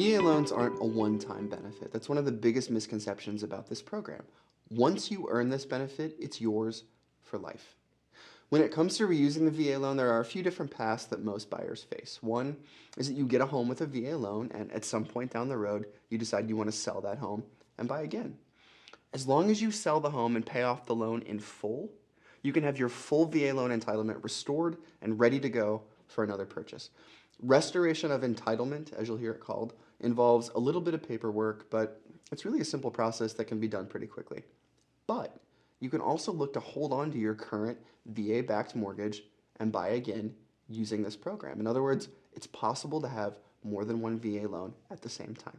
VA loans aren't a one-time benefit. That's one of the biggest misconceptions about this program. Once you earn this benefit, it's yours for life. When it comes to reusing the VA loan, there are a few different paths that most buyers face. One is that you get a home with a VA loan, and at some point down the road, you decide you want to sell that home and buy again. As long as you sell the home and pay off the loan in full, you can have your full VA loan entitlement restored and ready to go for another purchase. Restoration of entitlement, as you'll hear it called, involves a little bit of paperwork, but it's really a simple process that can be done pretty quickly. But you can also look to hold on to your current VA-backed mortgage and buy again using this program. In other words, it's possible to have more than one VA loan at the same time.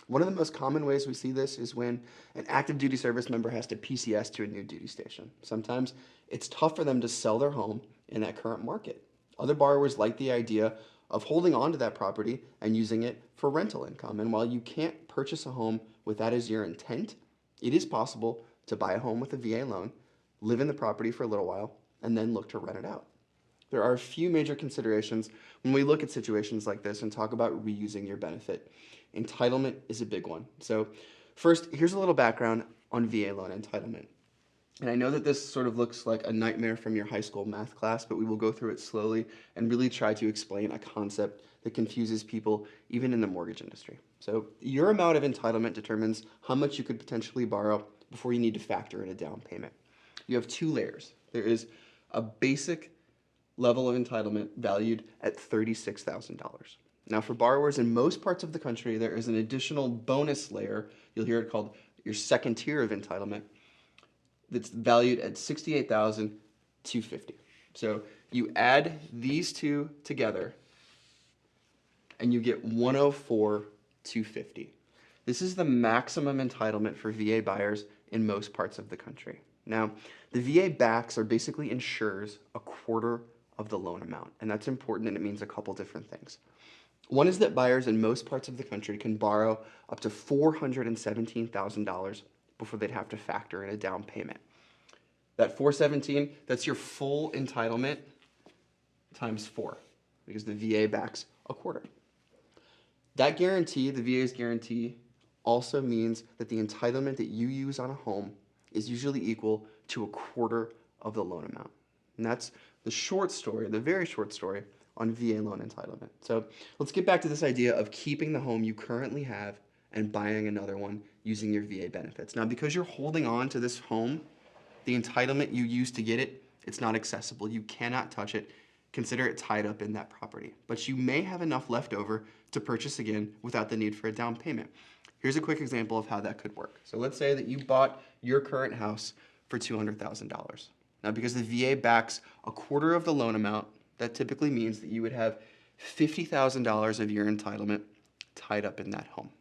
One of the most common ways we see this is when an active duty service member has to PCS to a new duty station. Sometimes it's tough for them to sell their home in that current market. Other borrowers like the idea of holding on to that property and using it for rental income. And while you can't purchase a home with that as your intent, it is possible to buy a home with a VA loan, live in the property for a little while, and then look to rent it out. There are a few major considerations when we look at situations like this and talk about reusing your benefit. Entitlement is a big one. So first, here's a little background on VA loan entitlement. And I know that this sort of looks like a nightmare from your high school math class, but we will go through it slowly and really try to explain a concept that confuses people even in the mortgage industry. So your amount of entitlement determines how much you could potentially borrow before you need to factor in a down payment. You have two layers. There is a basic level of entitlement valued at $36,000. Now for borrowers in most parts of the country, there is an additional bonus layer, you'll hear it called your second tier of entitlement, that's valued at $68,250. So you add these two together and you get $104,250. This is the maximum entitlement for VA buyers in most parts of the country. Now, the VA backs are basically insures a quarter of the loan amount, and that's important, and it means a couple different things. One is that buyers in most parts of the country can borrow up to $417,000 before they'd have to factor in a down payment. That $417,000, that's your full entitlement times 4, because the VA backs a quarter. That guarantee, the VA's guarantee, also means that the entitlement that you use on a home is usually equal to a quarter of the loan amount. And that's the short story, the very short story on VA loan entitlement. So let's get back to this idea of keeping the home you currently have and buying another one using your VA benefits. Now, because you're holding on to this home, the entitlement you used to get it, it's not accessible. You cannot touch it. Consider it tied up in that property. But you may have enough left over to purchase again without the need for a down payment. Here's a quick example of how that could work. So let's say that you bought your current house for $200,000. Now, because the VA backs a quarter of the loan amount, that typically means that you would have $50,000 of your entitlement tied up in that home.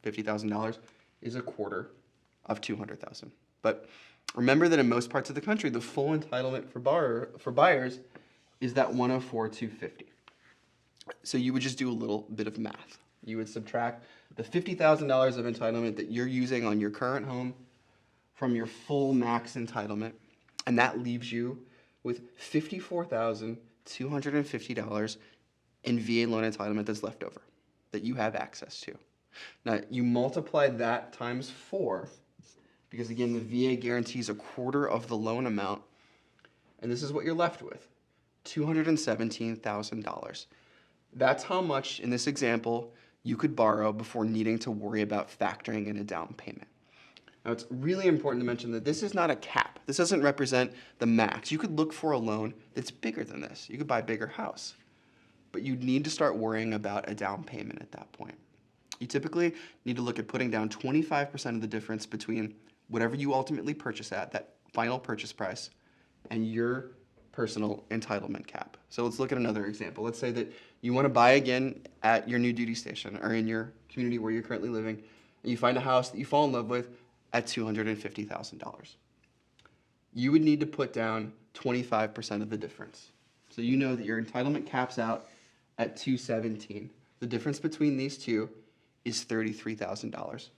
$50,000 is a quarter of $200,000. But remember that in most parts of the country, the full entitlement for buyers is that $104,250. So you would just do a little bit of math. You would subtract the $50,000 of entitlement that you're using on your current home from your full max entitlement, and that leaves you with $54,250 in VA loan entitlement that's left over, that you have access to. Now, you multiply that times 4, because again, the VA guarantees a quarter of the loan amount, and this is what you're left with, $217,000. That's how much, in this example, you could borrow before needing to worry about factoring in a down payment. Now, it's really important to mention that this is not a cap. This doesn't represent the max. You could look for a loan that's bigger than this. You could buy a bigger house. But you'd need to start worrying about a down payment at that point. You typically need to look at putting down 25% of the difference between whatever you ultimately purchase at, that final purchase price, and your personal entitlement cap. So let's look at another example. Let's say that you want to buy again at your new duty station or in your community where you're currently living, and you find a house that you fall in love with at $250,000. You would need to put down 25% of the difference. So you know that your entitlement caps out at $217,000. The difference between these two is $33,000.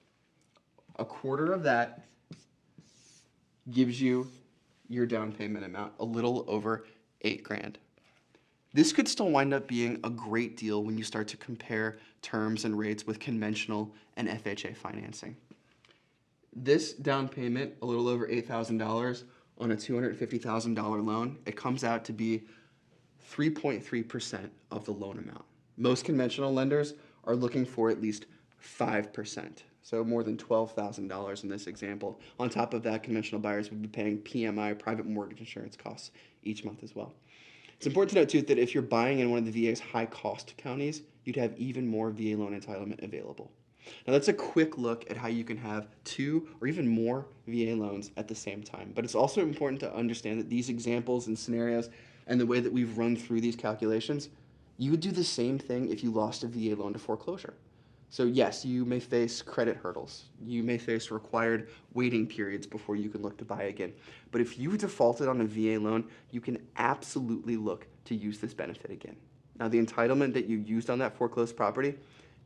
A quarter of that gives you your down payment amount, a little over $8,000. This could still wind up being a great deal when you start to compare terms and rates with conventional and FHA financing. This down payment, a little over $8,000 on a $250,000 loan, it comes out to be 3.3% of the loan amount. Most conventional lenders are looking for at least 5%, so more than $12,000 in this example. On top of that, conventional buyers would be paying PMI, private mortgage insurance costs, each month as well. It's important to note, too, that if you're buying in one of the VA's high-cost counties, you'd have even more VA loan entitlement available. Now, that's a quick look at how you can have 2 or even more VA loans at the same time. But it's also important to understand that these examples and scenarios and the way that we've run through these calculations, you would do the same thing if you lost a VA loan to foreclosure. So yes, you may face credit hurdles. You may face required waiting periods before you can look to buy again. But if you defaulted on a VA loan, you can absolutely look to use this benefit again. Now, the entitlement that you used on that foreclosed property,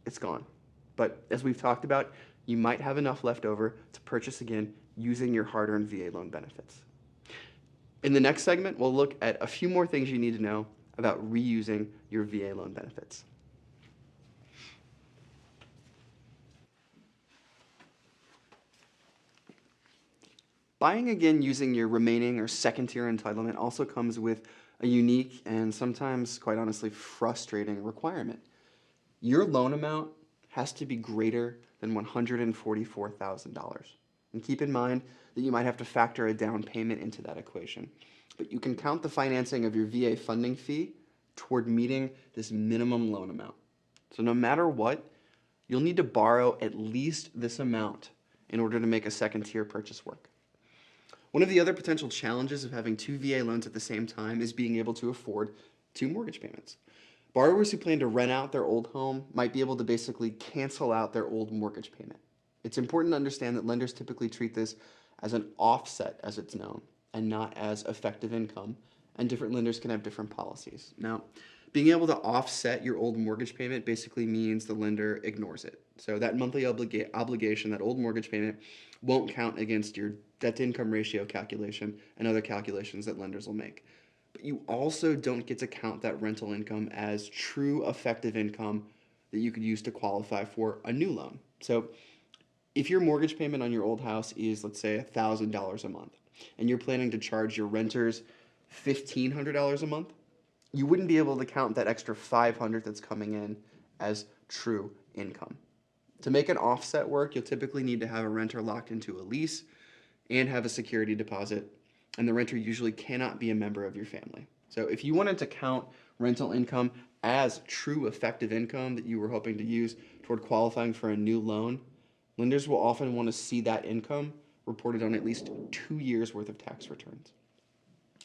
it's gone. But as we've talked about, you might have enough left over to purchase again using your hard-earned VA loan benefits. In the next segment, we'll look at a few more things you need to know about reusing your VA loan benefits. Buying again using your remaining or second-tier entitlement also comes with a unique and sometimes, quite honestly, frustrating requirement. Your loan amount has to be greater than $144,000. And keep in mind that you might have to factor a down payment into that equation. But you can count the financing of your VA funding fee toward meeting this minimum loan amount. So no matter what, you'll need to borrow at least this amount in order to make a second-tier purchase work. One of the other potential challenges of having 2 VA loans at the same time is being able to afford 2 mortgage payments. Borrowers who plan to rent out their old home might be able to basically cancel out their old mortgage payment. It's important to understand that lenders typically treat this as an offset, as it's known, and not as effective income, and different lenders can have different policies. Now, being able to offset your old mortgage payment basically means the lender ignores it. So that monthly obligation, that old mortgage payment, won't count against your debt-to-income ratio calculation and other calculations that lenders will make. But you also don't get to count that rental income as true effective income that you could use to qualify for a new loan. So if your mortgage payment on your old house is, let's say, $1,000 a month, and you're planning to charge your renters $1,500 a month, you wouldn't be able to count that extra $500 that's coming in as true income. To make an offset work, you'll typically need to have a renter locked into a lease and have a security deposit, and the renter usually cannot be a member of your family. So if you wanted to count rental income as true effective income that you were hoping to use toward qualifying for a new loan, lenders will often want to see that income reported on at least 2 years' worth of tax returns.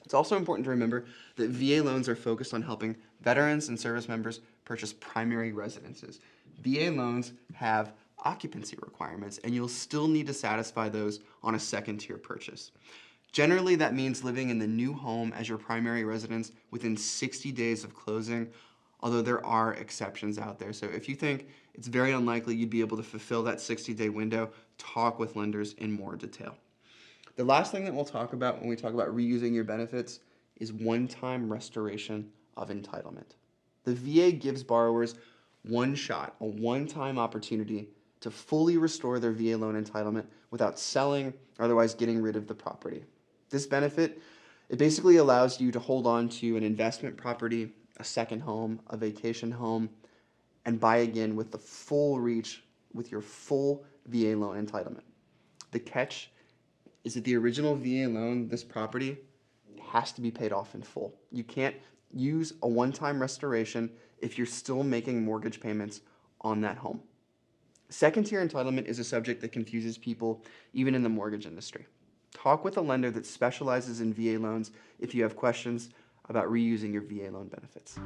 It's also important to remember that VA loans are focused on helping veterans and service members purchase primary residences. VA loans have occupancy requirements, and you'll still need to satisfy those on a second-tier purchase. Generally, that means living in the new home as your primary residence within 60 days of closing, although there are exceptions out there. So if you think it's very unlikely you'd be able to fulfill that 60-day window, talk with lenders in more detail. The last thing that we'll talk about when we talk about reusing your benefits is one-time restoration of entitlement. The VA gives borrowers one shot, a one-time opportunity to fully restore their VA loan entitlement without selling or otherwise getting rid of the property. This benefit, it basically allows you to hold on to an investment property, a second home, a vacation home, and buy again with the full reach with your full VA loan entitlement. The catch is that the original VA loan, this property, has to be paid off in full. You can't use a one-time restoration if you're still making mortgage payments on that home. Second-tier entitlement is a subject that confuses people even in the mortgage industry. Talk with a lender that specializes in VA loans if you have questions about reusing your VA loan benefits.